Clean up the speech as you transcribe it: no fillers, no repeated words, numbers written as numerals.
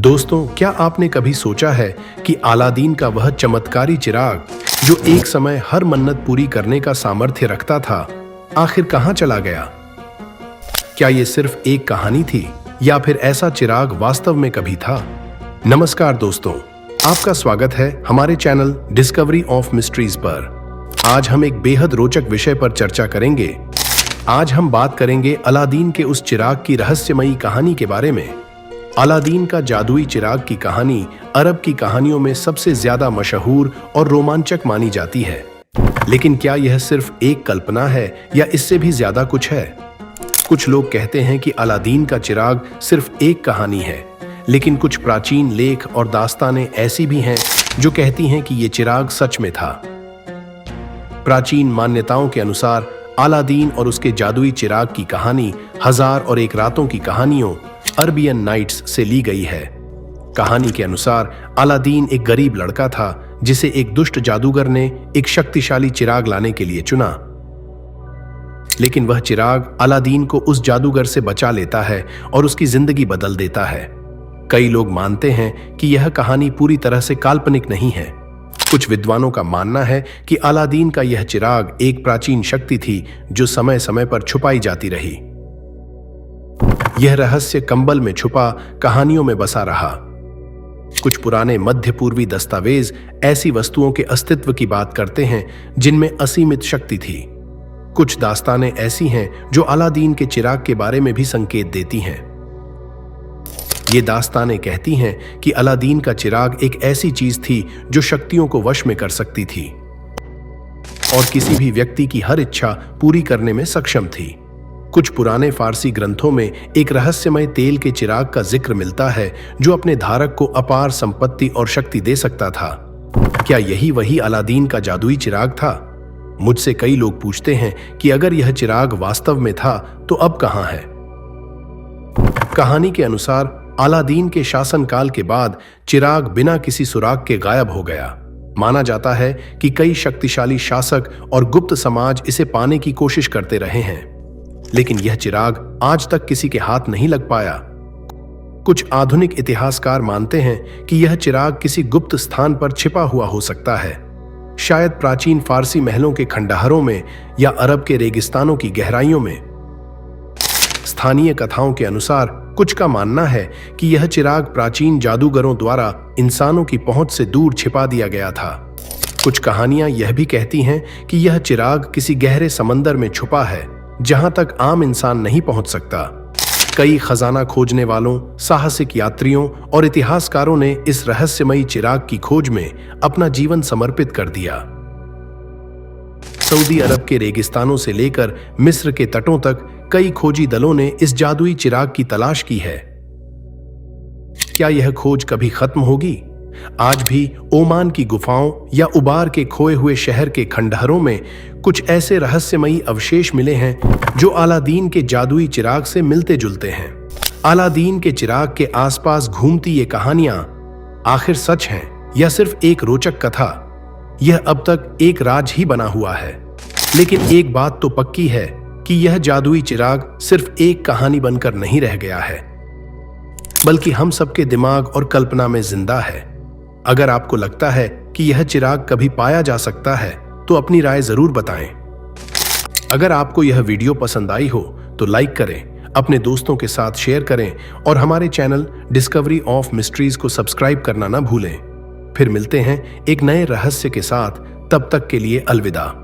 दोस्तों, क्या आपने कभी सोचा है कि अलादीन का वह चमत्कारी चिराग जो एक समय हर मन्नत पूरी करने का सामर्थ्य रखता था, आखिर कहां चला गया? क्या यह सिर्फ एक कहानी थी या फिर ऐसा चिराग वास्तव में कभी था? नमस्कार दोस्तों, आपका स्वागत है हमारे चैनल डिस्कवरी ऑफ मिस्ट्रीज पर। आज हम एक बेहद रोचक विषय पर चर्चा करेंगे। आज हम बात करेंगे अलादीन के उस चिराग की रहस्यमयी कहानी के बारे में। अलादीन का जादुई चिराग की कहानी अरब की कहानियों में सबसे ज्यादा मशहूर और रोमांचक मानी जाती है। लेकिन क्या यह सिर्फ एक कल्पना है या इससे भी ज्यादा कुछ है? कुछ लोग कहते हैं कि अलादीन का चिराग सिर्फ एक कहानी है, लेकिन कुछ प्राचीन लेख और दास्तानें ऐसी भी हैं जो कहती हैं कि यह चिराग सच में था। प्राचीन मान्यताओं के अनुसार अलादीन और उसके जादुई चिराग की कहानी 1001 रातों की कहानियों अरबियन नाइट्स से ली गई है। कहानी के अनुसार अलादीन एक गरीब लड़का था जिसे एक दुष्ट जादूगर ने एक शक्तिशाली चिराग लाने के लिए चुना। लेकिन वह चिराग अलादीन को उस जादूगर से बचा लेता है और उसकी जिंदगी बदल देता है। कई लोग मानते हैं कि यह कहानी पूरी तरह से काल्पनिक नहीं है। कुछ विद्वानों का मानना है कि अलादीन का यह चिराग एक प्राचीन शक्ति थी जो समय समय पर छुपाई जाती रही। यह रहस्य कंबल में छुपा कहानियों में बसा रहा। कुछ पुराने मध्य पूर्वी दस्तावेज ऐसी वस्तुओं के अस्तित्व की बात करते हैं जिनमें असीमित शक्ति थी। कुछ दास्तानें ऐसी हैं जो अलादीन के चिराग के बारे में भी संकेत देती हैं। ये दास्तानें कहती हैं कि अलादीन का चिराग एक ऐसी चीज थी जो शक्तियों को वश में कर सकती थी और किसी भी व्यक्ति की हर इच्छा पूरी करने में सक्षम थी। कुछ पुराने फारसी ग्रंथों में एक रहस्यमय तेल के चिराग का जिक्र मिलता है जो अपने धारक को अपार संपत्ति और शक्ति दे सकता था। क्या यही वही अलादीन का जादुई चिराग था? मुझसे कई लोग पूछते हैं कि अगर यह चिराग वास्तव में था तो अब कहां है? कहानी के अनुसार अलादीन के शासनकाल के बाद चिराग बिना किसी सुराग के गायब हो गया। माना जाता है कि कई शक्तिशाली शासक और गुप्त समाज इसे पाने की कोशिश करते रहे हैं, लेकिन यह चिराग आज तक किसी के हाथ नहीं लग पाया। कुछ आधुनिक इतिहासकार मानते हैं कि यह चिराग किसी गुप्त स्थान पर छिपा हुआ हो सकता है, शायद प्राचीन फारसी महलों के खंडहरों में या अरब के रेगिस्तानों की गहराइयों में। स्थानीय कथाओं के अनुसार कुछ का मानना है कि यह चिराग प्राचीन जादूगरों द्वारा इंसानों की पहुंच से दूर छिपा दिया गया था। कुछ कहानियां यह भी कहती हैं कि यह चिराग किसी गहरे समंदर में छुपा है जहां तक आम इंसान नहीं पहुंच सकता। कई खजाना खोजने वालों, साहसिक यात्रियों और इतिहासकारों ने इस रहस्यमयी चिराग की खोज में अपना जीवन समर्पित कर दिया। सऊदी अरब के रेगिस्तानों से लेकर मिस्र के तटों तक कई खोजी दलों ने इस जादुई चिराग की तलाश की है। क्या यह खोज कभी खत्म होगी? आज भी ओमान की गुफाओं या उबार के खोए हुए शहर के खंडहरों में कुछ ऐसे रहस्यमयी अवशेष मिले हैं जो अलादीन के जादुई चिराग से मिलते जुलते हैं। अलादीन के चिराग के आसपास घूमती ये कहानियां आखिर सच हैं या सिर्फ एक रोचक कथा? यह अब तक एक राज ही बना हुआ है। लेकिन एक बात तो पक्की है कि यह जादुई चिराग सिर्फ एक कहानी बनकर नहीं रह गया है, बल्कि हम सबके दिमाग और कल्पना में जिंदा है। अगर आपको लगता है कि यह चिराग कभी पाया जा सकता है तो अपनी राय जरूर बताएं। अगर आपको यह वीडियो पसंद आई हो तो लाइक करें, अपने दोस्तों के साथ शेयर करें और हमारे चैनल डिस्कवरी ऑफ मिस्ट्रीज को सब्सक्राइब करना ना भूलें। फिर मिलते हैं एक नए रहस्य के साथ। तब तक के लिए अलविदा।